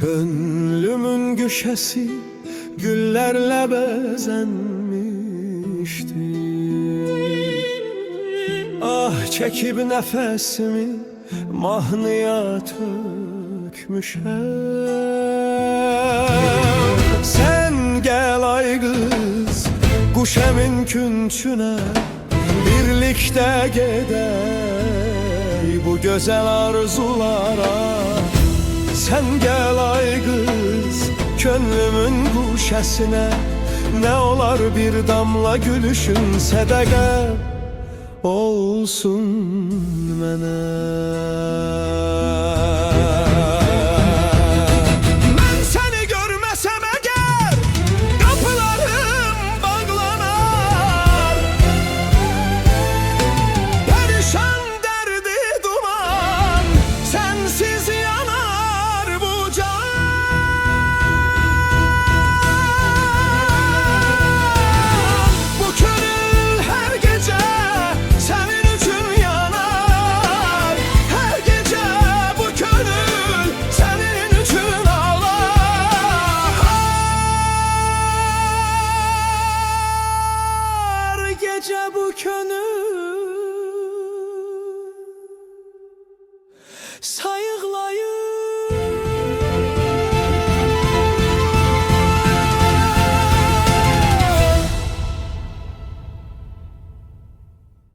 Könlümün güşesi güllerle bezenmişti. Ah çekip nefesimi mahnıya tökmüşem. Sen gel ay kız kuşemin künçüne, birlikte gedey bu güzel arzulara. Sen gel ay kız könlümün guşesine, ne olar bir damla gülüşün sədəqə olsun mənə. Mən səni görməsəm əgər qapılarım bağlanar, pərişan dərdi duman sensiz yanar bu can. Bu könül her gece senin için yanar, her gece bu könül senin için ağlar. Her gece bu könül